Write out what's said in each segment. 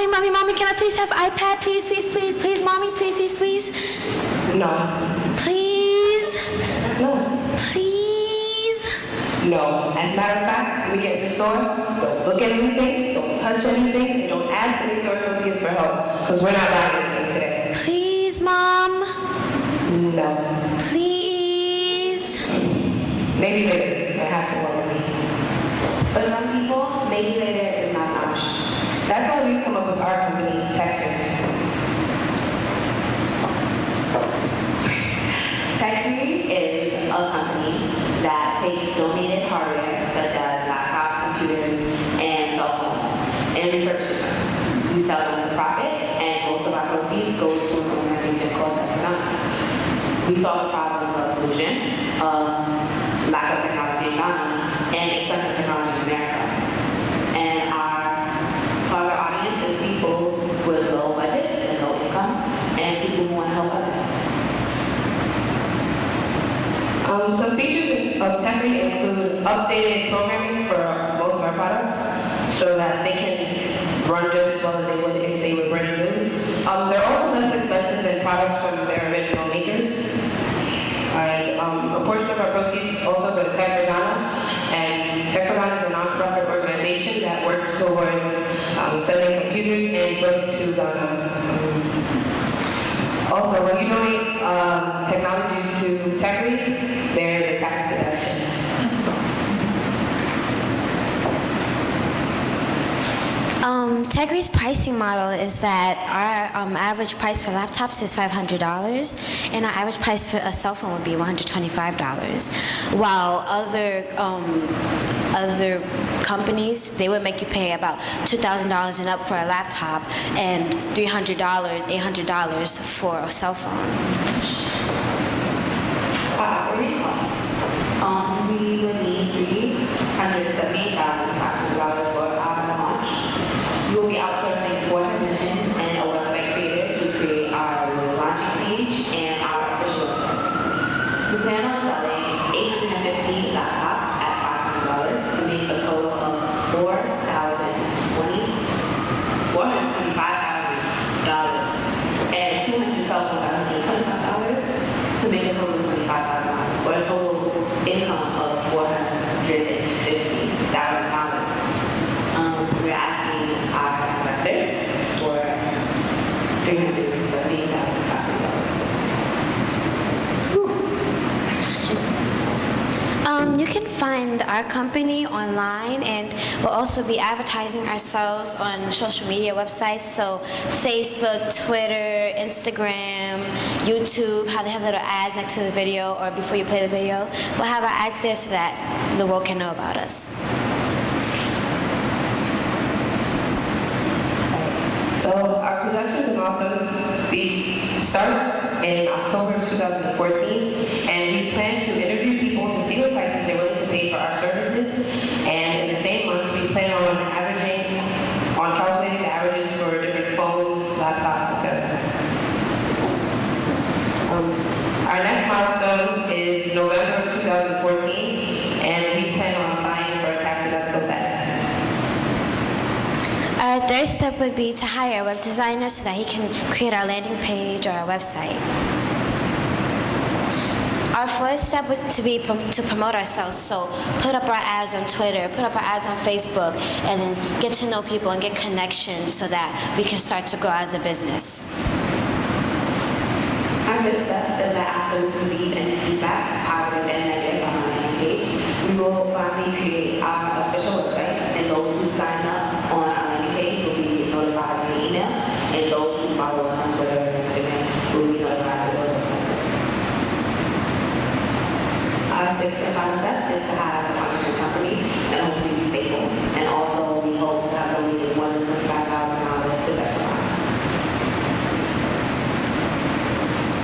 Mommy, can I please have iPad? Please, Mommy, please. No. Please. No. Please. No. As a matter of fact, when we get in the store, don't look at anything, don't touch anything, and don't ask any store associates for help, because we're not buying anything today. Please, Mom. No. Please. Maybe later. I have some more money. For some people, maybe later is not an option. That's why we've come up with our company, Techrie. Techrie is a company that takes donated hardware such as laptops, computers, and cell phones and refurbishes them. We sell them for profit, and most of our proceeds go to an organization called Athena. We solve the problems of pollution, lack of technology in Ghana, and excessive technology in America. And our target audience is people with low budgets and low income, and people who want to help others. Some features of Techrie include updated programming for most of our products so that they can run just as well as they would if they were brand new. They're also less expensive than products from their original makers. A portion of our proceeds also go to Techrie Ghana, and Techrie Ghana is a non-profit organization that works towards sending computers and books to Ghana. Also, when you donate technology to Techrie, there is a tax deduction. Techrie's pricing model is that our average price for laptops is $500, and our average price for a cell phone would be $125. While other companies, they would make you pay about $2,000 and up for a laptop, and $300, $800 for a cell phone. Our operating costs. We would need $378,500 for our launch. We will be outsourcing 4 technicians and a website creator to create our launching page and our official website. We plan on selling 850 laptops at $500 to make a total of $425,000 and 200 cell phones at $125 to make a total of $25,000 for a total income of $450,000. We're asking our investors for $378,500. You can find our company online, and we'll also be advertising ourselves on social media websites, so Facebook, Twitter, Instagram, YouTube, how they have little ads next to the video or before you play the video. We'll have our ads there so that the world can know about us. So our productions and milestones, we start in October of 2014, and we plan to interview people to see what prices they're willing to pay for our services. And in the same month, we plan on calculating the averages for different phones, laptops, etc. Our next milestone is November of 2014, and we plan on applying for a tax-deductible status. Our third step would be to hire a web designer so that he can create our landing page or our website. Our fourth step would be to promote ourselves, so put up our ads on Twitter, put up our ads on Facebook, and then get to know people and get connections so that we can start to grow as a business. Our fifth step is that after we receive any feedback, positive and negative on our landing page, we will finally create our official website, and those who sign up on our landing page will be notified via email, and those who follow us on Twitter and Instagram will be notified via those websites. Our sixth and final step is to have a functioning company and hopefully be stable, and also we hope to have donated more than $25,000 to Techrie.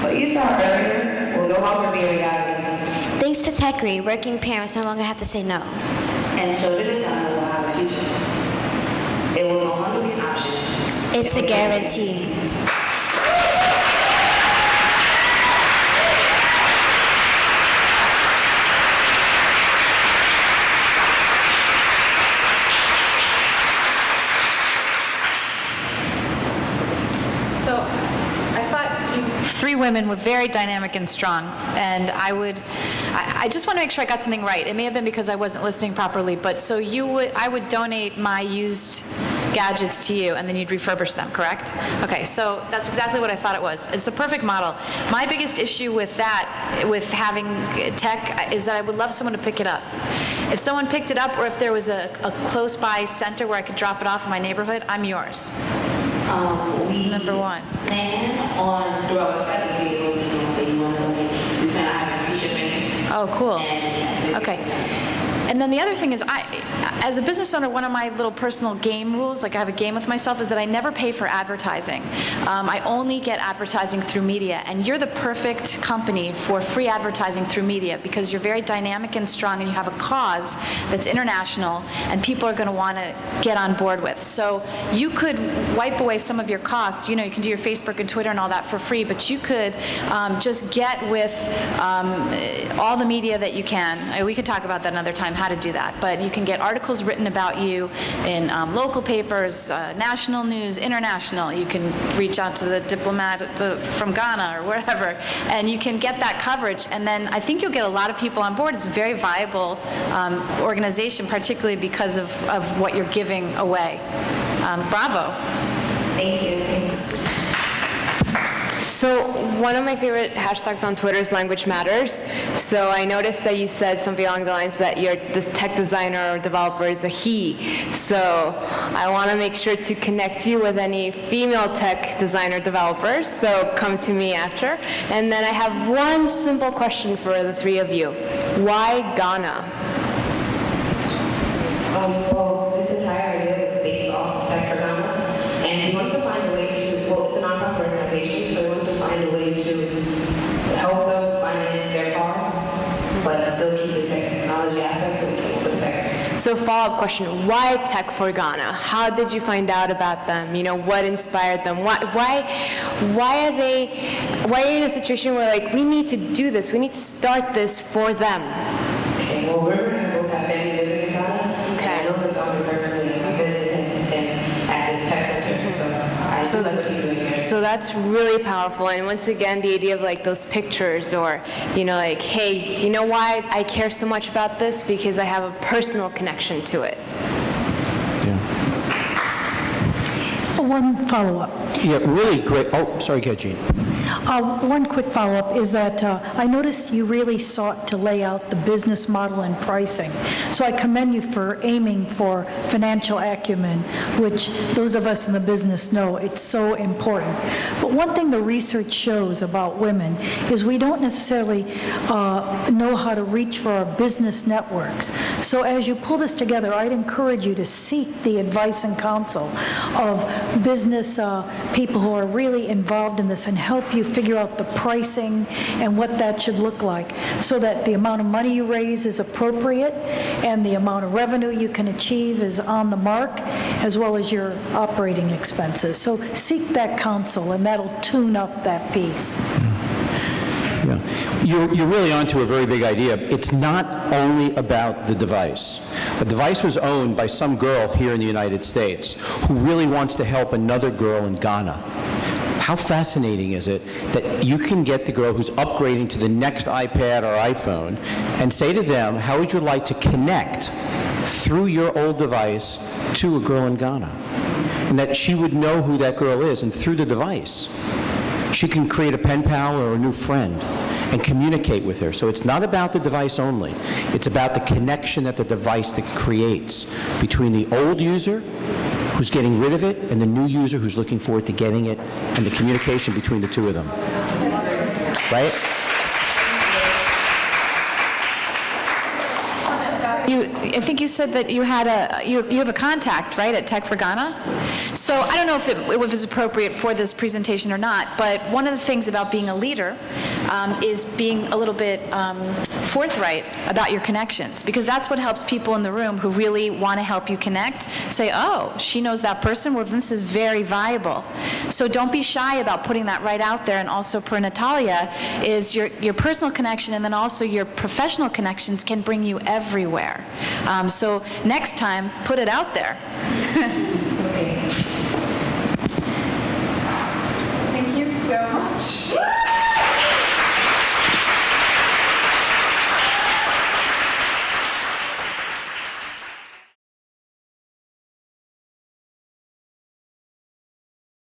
What you saw earlier will no longer be a reality. Thanks to Techrie, working parents no longer have to say no. And children in Ghana will have a future. It will no longer be an option. It's a guarantee. 3 women were very dynamic and strong, and I just want to make sure I got something right. It may have been because I wasn't listening properly, but so I would donate my used gadgets to you, and then you'd refurbish them, correct? Okay, so that's exactly what I thought it was. It's the perfect model. My biggest issue with that, with having tech, is that I would love someone to pick it up. If someone picked it up, or if there was a close-by center where I could drop it off in my neighborhood, I'm yours. We Number 1. plan on through our website, we'll be able to so you want to donate. We plan on having free shipping. Oh, cool. And yes, Okay. And then the other thing is, as a business owner, one of my little personal game rules, like I have a game with myself, is that I never pay for advertising. I only get advertising through media, and you're the perfect company for free advertising through media because you're very dynamic and strong, and you have a cause that's international, and people are going to want to get on board with. So you could wipe away some of your costs. You know, you can do your Facebook and Twitter and all that for free, but you could just get with all the media that you can. We could talk about that another time, how to do that. But you can get articles written about you in local papers, national news, international. You can reach out to the diplomat from Ghana or wherever, and you can get that coverage. And then I think you'll get a lot of people on board. It's a very viable organization, particularly because of what you're giving away. Bravo. Thank you. Thanks. So one of my favorite hashtags on Twitter is language matters. So I noticed that you said something along the lines that this tech designer or developer is a he. So I want to make sure to connect you with any female tech designer developers. So come to me after. And then I have one simple question for the 3 of you. Why Ghana? Well, this entire idea is based off of Tech for Ghana, and we want to find a way to, well, it's a nonprofit organization, so we want to find a way to help them finance their costs, but still keep the technology aspect so we can work with tech. So follow-up question, why Tech for Ghana? How did you find out about them? You know, what inspired them? Why are you in a situation where like, we need to do this, we need to start this for them? Okay, well, we're going to both have family living in Ghana, Okay. and I know the founder personally, and I visited him at the tech center, so I do like what he's doing there. So that's really powerful. And once again, the idea of like those pictures or, you know, like, hey, you know why I care so much about this? Because I have a personal connection to it. One follow-up. Yeah, really great. Oh, sorry, go ahead, Jean. One quick follow-up is that I noticed you really sought to lay out the business model and pricing. So I commend you for aiming for financial acumen, which those of us in the business know it's so important. But one thing the research shows about women is we don't necessarily know how to reach for our business networks. So as you pull this together, I'd encourage you to seek the advice and counsel of business people who are really involved in this and help you figure out the pricing and what that should look like so that the amount of money you raise is appropriate and the amount of revenue you can achieve is on the mark, as well as your operating expenses. So seek that counsel, and that'll tune up that piece. Yeah. You're really onto a very big idea. It's not only about the device. A device was owned by some girl here in the United States who really wants to help another girl in Ghana. How fascinating is it that you can get the girl who's upgrading to the next iPad or iPhone and say to them, how would you like to connect through your old device to a girl in Ghana? And that she would know who that girl is, and through the device, she can create a pen pal or a new friend and communicate with her. So it's not about the device only. It's about the connection that the device that creates between the old user who's getting rid of it and the new user who's looking forward to getting it, and the communication between the two of them. Right? I think you said that you had you have a contact, right, at Tech for Ghana? So I don't know if it was appropriate for this presentation or not, but one of the things about being a leader is being a little bit forthright about your connections, because that's what helps people in the room who really want to help you connect say, oh, she knows that person, well, this is very viable. So don't be shy about putting that right out there. And also, per Natalia, is your personal connection and then also your professional connections can bring you everywhere. So next time, put it out there.